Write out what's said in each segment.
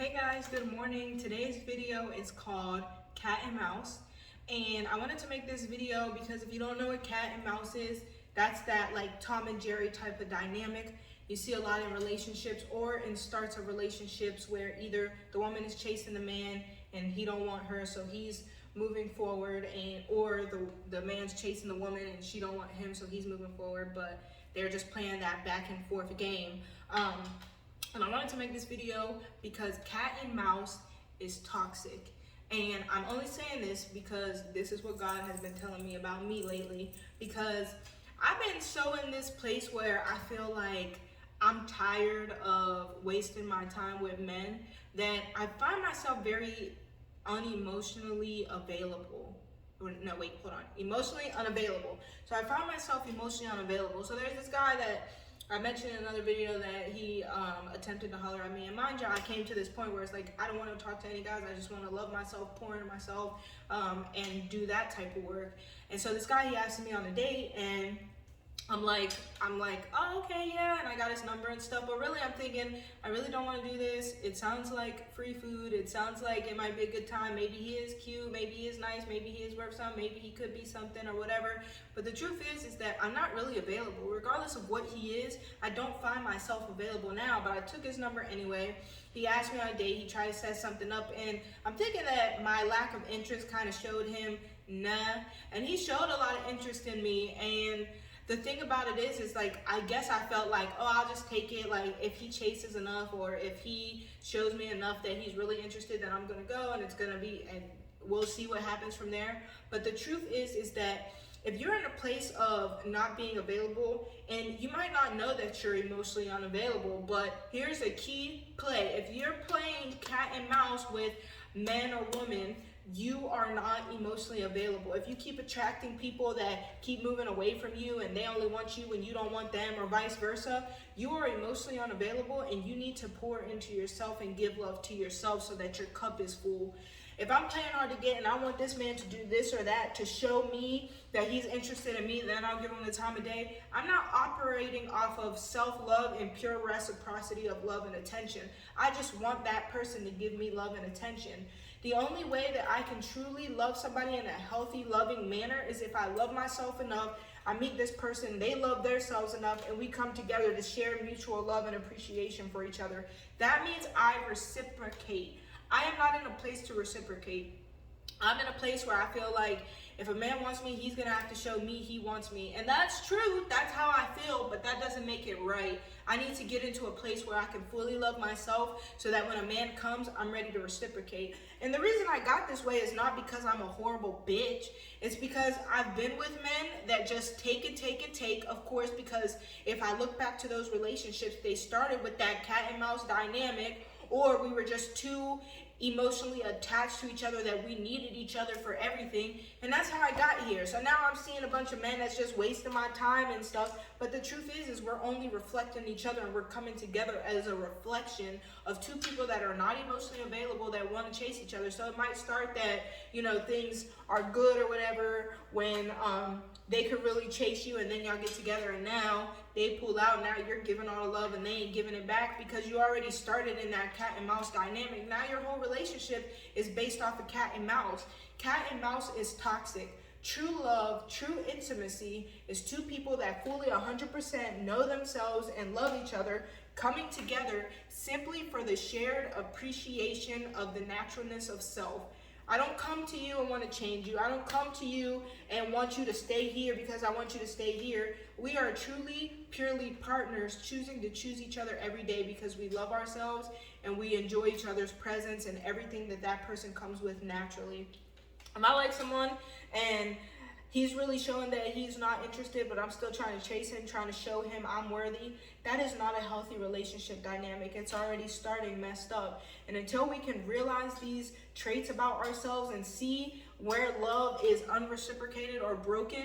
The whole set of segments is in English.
Hey guys, good morning. Today's video is called Cat and Mouse. And I wanted to make this video because if you don't know what cat and mouse is, that's that like Tom and Jerry type of dynamic. You see a lot in relationships or in starts of relationships where either the woman is chasing the man and he don't want her, so he's moving forward, and or the man's chasing the woman and she don't want him, so he's moving forward, but they're just playing that back and forth game. And I wanted to make this video because cat and mouse is toxic. And I'm only saying this because this is what God has been telling me about me lately. Because I've been so in this place where I feel like I'm tired of wasting my time with men that I find myself very unemotionally available. No, wait, hold on. Emotionally unavailable. So I find myself emotionally unavailable. So there's this guy that I mentioned in another video that he attempted to holler at me. And mind you, I came to this point where it's like, I don't want to talk to any guys. I just want to love myself, pour into myself, and do that type of work. And so this guy, he asked me on a date, and I'm like, oh, okay, yeah, and I got his number and stuff, but really I'm thinking, I really don't want to do this. It sounds like free food. It sounds like it might be a good time. Maybe he is cute, maybe he is nice, maybe he is worth something, maybe he could be something or whatever. But the truth is that I'm not really available. Regardless of what he is, I don't find myself available now, but I took his number anyway. He asked me on a date, he tried to set something up, and I'm thinking that my lack of interest kind of showed him, nah, and he showed a lot of interest in me. And the thing about it is like, I guess I felt like, oh, I'll just take it. Like, if he chases enough or if he shows me enough that he's really interested, then I'm going to go, and it's going to be, and we'll see what happens from there. But the truth is that if you're in a place of not being available, and you might not know that you're emotionally unavailable, but here's a key play. If you're playing cat and mouse with man or woman, you are not emotionally available. If you keep attracting people that keep moving away from you and they only want you when you don't want them, or vice versa, you are emotionally unavailable, and you need to pour into yourself and give love to yourself so that your cup is full. If I'm playing hard to get and I want this man to do this or that to show me that he's interested in me, then I'll give him the time of day. I'm not operating off of self-love and pure reciprocity of love and attention. I just want that person to give me love and attention. The only way that I can truly love somebody in a healthy, loving manner is if I love myself enough, I meet this person, they love themselves enough, and we come together to share mutual love and appreciation for each other. That means I reciprocate. I am not in a place to reciprocate. I'm in a place where I feel like if a man wants me, he's gonna have to show me he wants me. And that's true, that's how I feel, but that doesn't make it right. I need to get into a place where I can fully love myself so that when a man comes, I'm ready to reciprocate. And the reason I got this way is not because I'm a horrible bitch. It's because I've been with men that just take and take and take. Of course, because if I look back to those relationships, they started with that cat and mouse dynamic, or we were just too emotionally attached to each other that we needed each other for everything. And that's how I got here. So now I'm seeing a bunch of men that's just wasting my time and stuff. But the truth is we're only reflecting each other, and we're coming together as a reflection of two people that are not emotionally available that want to chase each other. So it might start that, things are good or whatever when they could really chase you, and then y'all get together, and now they pull out. Now you're giving all the love and they ain't giving it back because you already started in that cat and mouse dynamic. Now your whole relationship is based off of cat and mouse. Cat and mouse is toxic. True love, true intimacy is two people that fully 100% know themselves and love each other, coming together simply for the shared appreciation of the naturalness of self. I don't come to you and want to change you. I don't come to you and want you to stay here because I want you to stay here. We are truly, purely partners, choosing to choose each other every day because we love ourselves and we enjoy each other's presence and everything that person comes with naturally. If I like someone and he's really showing that he's not interested, but I'm still trying to chase him, trying to show him I'm worthy, that is not a healthy relationship dynamic. It's already starting messed up. And until we can realize these traits about ourselves and see where love is unreciprocated or broken,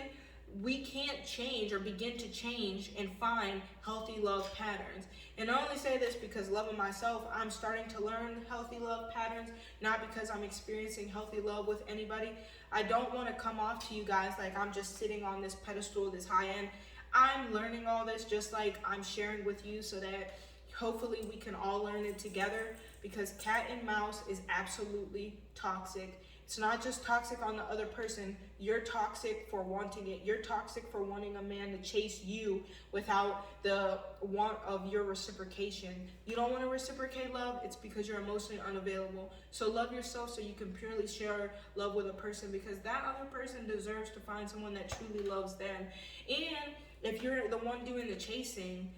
we can't change or begin to change and find healthy love patterns. And I only say this because loving myself, I'm starting to learn healthy love patterns, not because I'm experiencing healthy love with anybody. I don't want to come off to you guys like I'm just sitting on this pedestal, this high end. I'm learning all this just like I'm sharing with you so that hopefully we can all learn it together, because cat and mouse is absolutely toxic. It's not just toxic on the other person. You're toxic for wanting it. You're toxic for wanting a man to chase you without the want of your reciprocation. You don't want to reciprocate love. It's because you're emotionally unavailable. So love yourself so you can purely share love with a person, because that other person deserves to find someone that truly loves them. And if you're the one doing the chasing,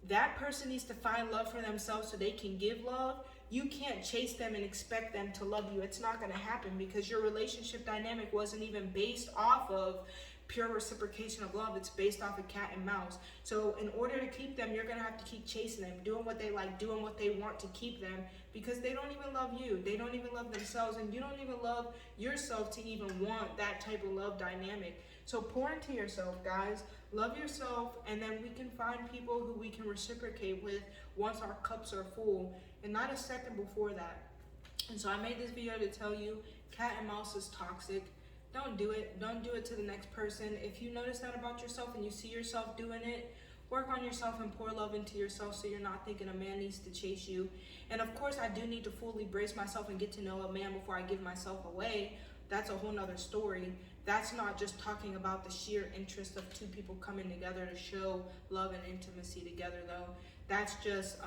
that person needs to find love for themselves so they can give love. You can't chase them and expect them to love you. It's not going to happen, because your relationship dynamic wasn't even based off of pure reciprocation of love. It's based off of cat and mouse. So in order to keep them, you're going to have to keep chasing them, doing what they like, doing what they want to keep them, because they don't even love you. They don't even love themselves, and you don't even love yourself to even want that type of love dynamic. So pour into yourself, guys. Love yourself, and then we can find people who we can reciprocate with once our cups are full, and not a second before that. And so I made this video to tell you, cat and mouse is toxic. Don't do it. Don't do it to the next person. If you notice that about yourself and you see yourself doing it, work on yourself and pour love into yourself so you're not thinking a man needs to chase you. And of course, I do need to fully brace myself and get to know a man before I give myself away. That's a whole nother story. That's not just talking about the sheer interest of two people coming together to show love and intimacy together, though. That's just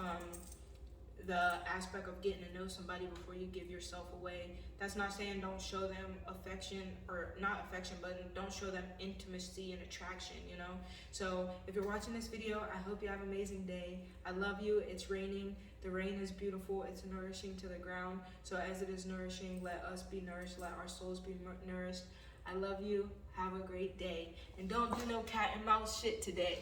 the aspect of getting to know somebody before you give yourself away. That's not saying don't show them affection, or not affection, but don't show them intimacy and attraction, you know? So if you're watching this video, I hope you have an amazing day. I love you. It's raining. The rain is beautiful. It's nourishing to the ground. So as it is nourishing, let us be nourished. Let our souls be nourished. I love you. Have a great day. And don't do no cat and mouse shit today.